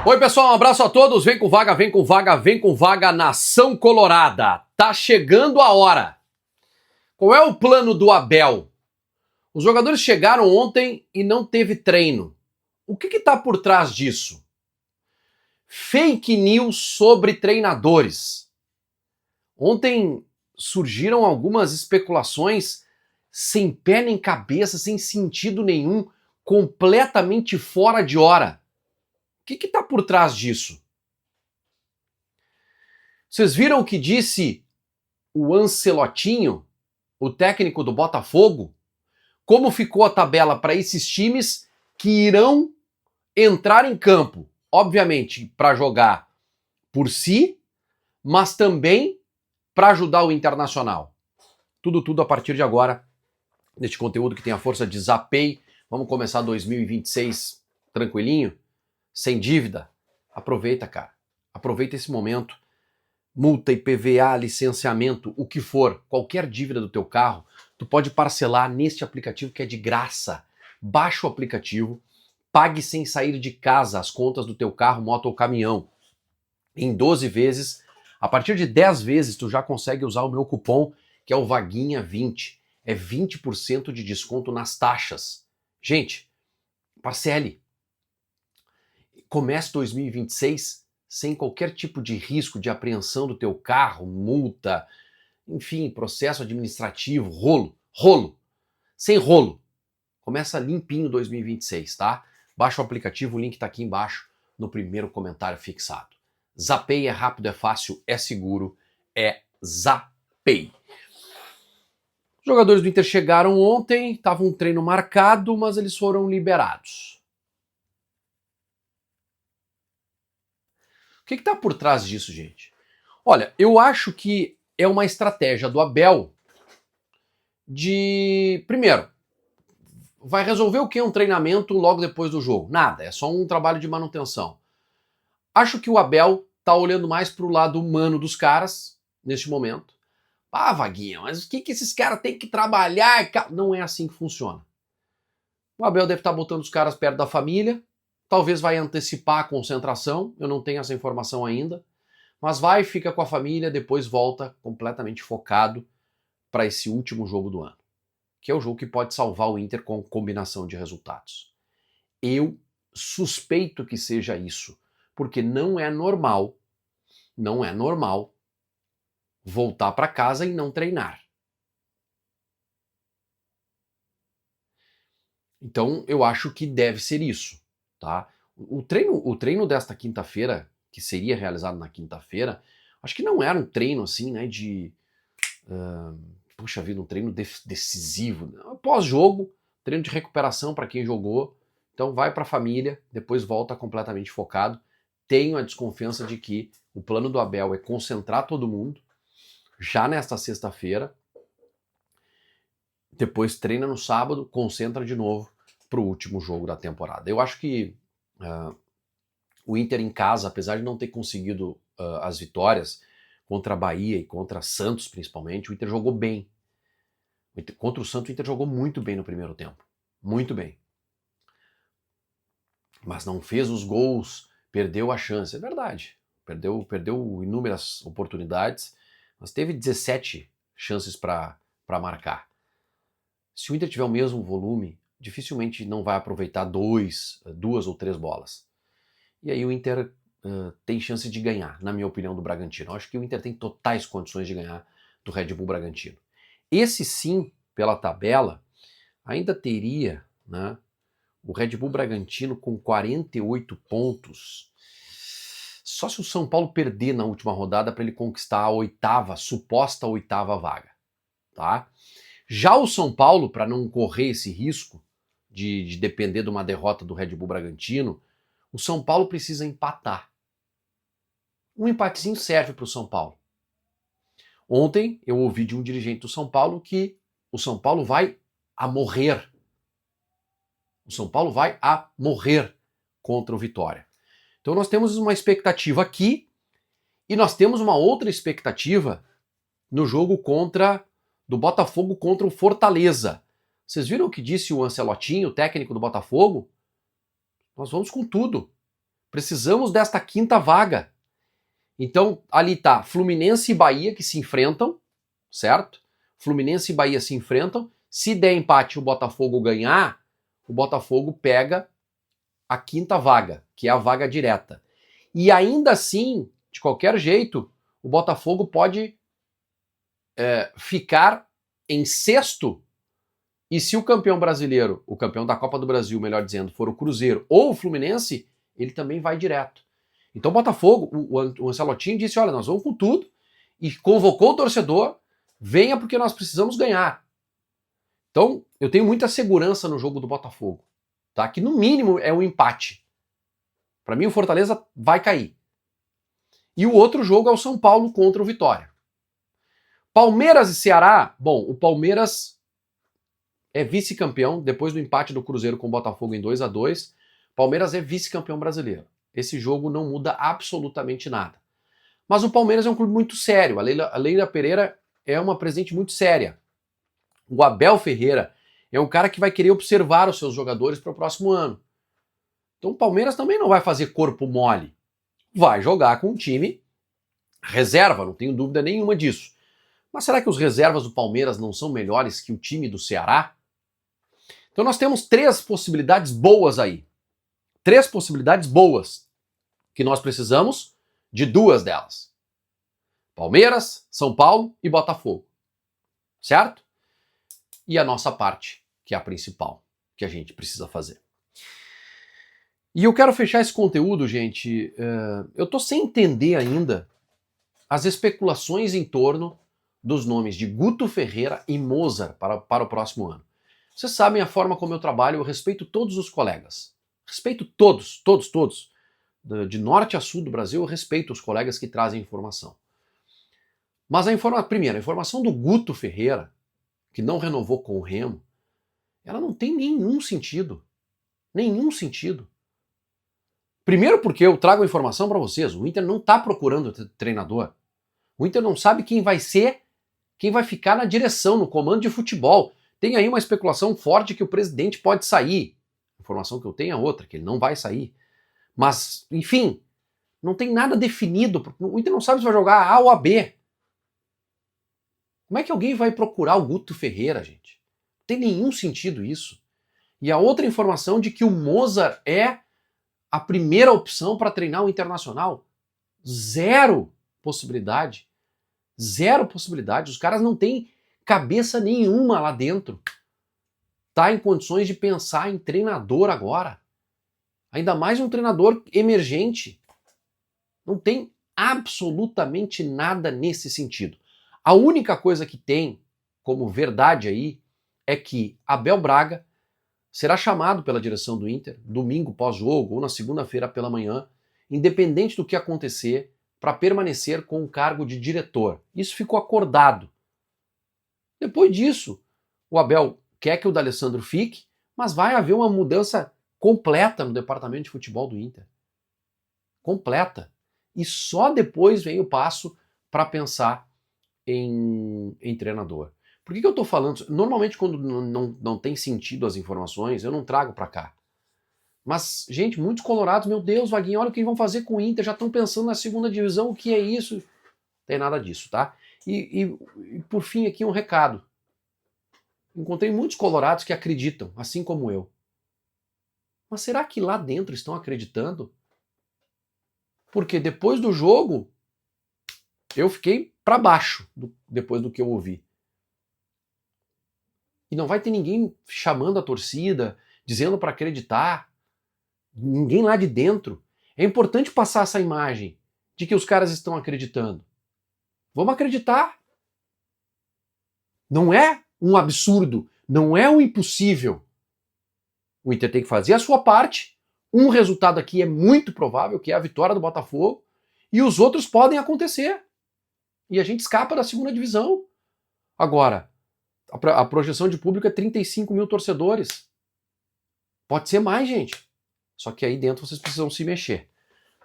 Oi, pessoal, um abraço a todos. Vem com vaga, vem com vaga, vem com vaga, Nação Colorada. Tá chegando a hora. Qual é o plano do Abel? Os jogadores chegaram ontem e não teve treino. O que tá por trás disso? Fake news sobre treinadores. Ontem surgiram algumas especulações sem pé nem cabeça, sem sentido nenhum, completamente fora de hora. O que tá por trás disso? Vocês viram o que disse o Ancelotinho, o técnico do Botafogo? Como ficou a tabela para esses times que irão entrar em campo? Obviamente, para jogar por si, mas também para ajudar o Internacional. Tudo a partir de agora, neste conteúdo que tem a força de Zapay. Vamos começar 2026 tranquilinho, sem dívida. Aproveita, cara. Aproveita esse momento. Multa, IPVA, licenciamento, o que for, qualquer dívida do teu carro, tu pode parcelar neste aplicativo que é de graça. Baixa o aplicativo, pague sem sair de casa as contas do teu carro, moto ou caminhão. Em 12 vezes, a partir de 10 vezes tu já consegue usar o meu cupom, que é o Vaguinha20. É 20% de desconto nas taxas. Gente, parcele. Comece 2026 sem qualquer tipo de risco de apreensão do teu carro, multa, enfim, processo administrativo, rolo. Sem rolo. Começa limpinho 2026, tá? Baixa o aplicativo, o link tá aqui embaixo no primeiro comentário fixado. Zapay é rápido, é fácil, é seguro, é Zapay. Os jogadores do Inter chegaram ontem, estava um treino marcado, mas eles foram liberados. O que está por trás disso, gente? Olha, eu acho que é uma estratégia do Abel de... Primeiro, vai resolver o que é um treinamento logo depois do jogo? Nada, é só um trabalho de manutenção. Acho que o Abel está olhando mais para o lado humano dos caras, neste momento. Ah, Vaguinha, mas o que esses caras têm que trabalhar? Não é assim que funciona. O Abel deve estar botando os caras perto da família, talvez vai antecipar a concentração, eu não tenho essa informação ainda, mas vai, fica com a família, depois volta completamente focado para esse último jogo do ano, que é o jogo que pode salvar o Inter com combinação de resultados. Eu suspeito que seja isso, porque não é normal voltar para casa e não treinar. Então eu acho que deve ser isso. Tá? O treino desta quinta-feira, que seria realizado na quinta-feira, acho que não era um treino assim, né, de... puxa vida, um treino decisivo. Pós-jogo, treino de recuperação para quem jogou. Então vai para a família, depois volta completamente focado. Tenho a desconfiança de que o plano do Abel é concentrar todo mundo, já nesta sexta-feira, depois treina no sábado, concentra de novo para o último jogo da temporada. Eu acho que o Inter em casa, apesar de não ter conseguido as vitórias contra a Bahia e contra Santos principalmente, o Inter jogou bem. Contra o Santos o Inter jogou muito bem no primeiro tempo. Muito bem. Mas não fez os gols, perdeu a chance. É verdade. Perdeu inúmeras oportunidades, mas teve 17 chances para marcar. Se o Inter tiver o mesmo volume, dificilmente não vai aproveitar duas ou três bolas. E aí o Inter tem chance de ganhar, na minha opinião, do Bragantino. Eu acho que o Inter tem totais condições de ganhar do Red Bull Bragantino. Esse sim, pela tabela, ainda teria, né, o Red Bull Bragantino com 48 pontos. Só se o São Paulo perder na última rodada para ele conquistar a suposta oitava vaga. Tá? Já o São Paulo, para não correr esse risco de depender de uma derrota do Red Bull Bragantino, o São Paulo precisa empatar. Um empatezinho serve para o São Paulo. Ontem eu ouvi de um dirigente do São Paulo que o São Paulo vai a morrer. O São Paulo vai a morrer contra o Vitória. Então nós temos uma expectativa aqui e nós temos uma outra expectativa no jogo do Botafogo contra o Fortaleza. Vocês viram o que disse o Ancelotinho, o técnico do Botafogo? Nós vamos com tudo. Precisamos desta quinta vaga. Então, ali tá Fluminense e Bahia que se enfrentam, certo? Fluminense e Bahia se enfrentam. Se der empate e o Botafogo ganhar, o Botafogo pega a quinta vaga, que é a vaga direta. E ainda assim, de qualquer jeito, o Botafogo pode ficar em sexto, e se o campeão brasileiro, o campeão da Copa do Brasil, melhor dizendo, for o Cruzeiro ou o Fluminense, ele também vai direto. Então o Botafogo, o Ancelotti disse, olha, nós vamos com tudo, e convocou o torcedor, venha porque nós precisamos ganhar. Então, eu tenho muita segurança no jogo do Botafogo, tá? Que no mínimo é um empate. Para mim o Fortaleza vai cair. E o outro jogo é o São Paulo contra o Vitória. Palmeiras e Ceará, bom, o Palmeiras é vice-campeão, depois do empate do Cruzeiro com o Botafogo em 2-2, Palmeiras é vice-campeão brasileiro. Esse jogo não muda absolutamente nada. Mas o Palmeiras é um clube muito sério, a Leila Pereira é uma presidente muito séria. O Abel Ferreira é um cara que vai querer observar os seus jogadores para o próximo ano. Então o Palmeiras também não vai fazer corpo mole. Vai jogar com um time reserva, não tenho dúvida nenhuma disso. Mas será que os reservas do Palmeiras não são melhores que o time do Ceará? Então nós temos 3 possibilidades boas aí. 3 possibilidades boas, que nós precisamos de 2 delas. Palmeiras, São Paulo e Botafogo. Certo? E a nossa parte, que é a principal, que a gente precisa fazer. E eu quero fechar esse conteúdo, gente. Eu tô sem entender ainda as especulações em torno dos nomes de Guto Ferreira e Mozart para o próximo ano. Vocês sabem a forma como eu trabalho, eu respeito todos os colegas. Respeito todos. De norte a sul do Brasil, eu respeito os colegas que trazem informação. Mas primeiro, a informação do Guto Ferreira, que não renovou com o Remo, ela não tem nenhum sentido. Nenhum sentido. Primeiro porque eu trago a informação para vocês, o Inter não está procurando treinador. O Inter não sabe quem vai ser, quem vai ficar na direção, no comando de futebol. Tem aí uma especulação forte que o presidente pode sair. A informação que eu tenho é outra, que ele não vai sair. Mas, enfim, não tem nada definido. O Inter não sabe se vai jogar A ou a B. Como é que alguém vai procurar o Guto Ferreira, gente? Não tem nenhum sentido isso. E a outra informação de que o Mozart é a primeira opção para treinar o Internacional. Zero possibilidade. Zero possibilidade. Os caras não têm cabeça nenhuma lá dentro. Tá em condições de pensar em treinador agora. Ainda mais um treinador emergente. Não tem absolutamente nada nesse sentido. A única coisa que tem como verdade aí é que Abel Braga será chamado pela direção do Inter domingo pós-jogo ou na segunda-feira pela manhã, independente do que acontecer, para permanecer com o cargo de diretor. Isso ficou acordado. Depois disso, o Abel quer que o D'Alessandro fique, mas vai haver uma mudança completa no departamento de futebol do Inter. Completa. E só depois vem o passo para pensar em treinador. Por que eu estou falando? Normalmente quando não tem sentido as informações, eu não trago para cá. Mas, gente, muitos colorados, meu Deus, Vaguinho, olha o que vão fazer com o Inter, já estão pensando na segunda divisão, o que é isso? Não tem nada disso, tá? E por fim aqui um recado. Encontrei muitos colorados que acreditam, assim como eu. Mas será que lá dentro estão acreditando? Porque depois do jogo, eu fiquei para baixo depois do que eu ouvi. E não vai ter ninguém chamando a torcida, dizendo para acreditar. Ninguém lá de dentro. É importante passar essa imagem de que os caras estão acreditando. Vamos acreditar. Não é um absurdo, não é um impossível. O Inter tem que fazer a sua parte. Um resultado aqui é muito provável, que é a vitória do Botafogo, e os outros podem acontecer. E a gente escapa da segunda divisão. Agora, a projeção de público é 35 mil torcedores. Pode ser mais, gente. Só que aí dentro vocês precisam se mexer.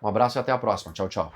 Um abraço e até a próxima. Tchau, tchau.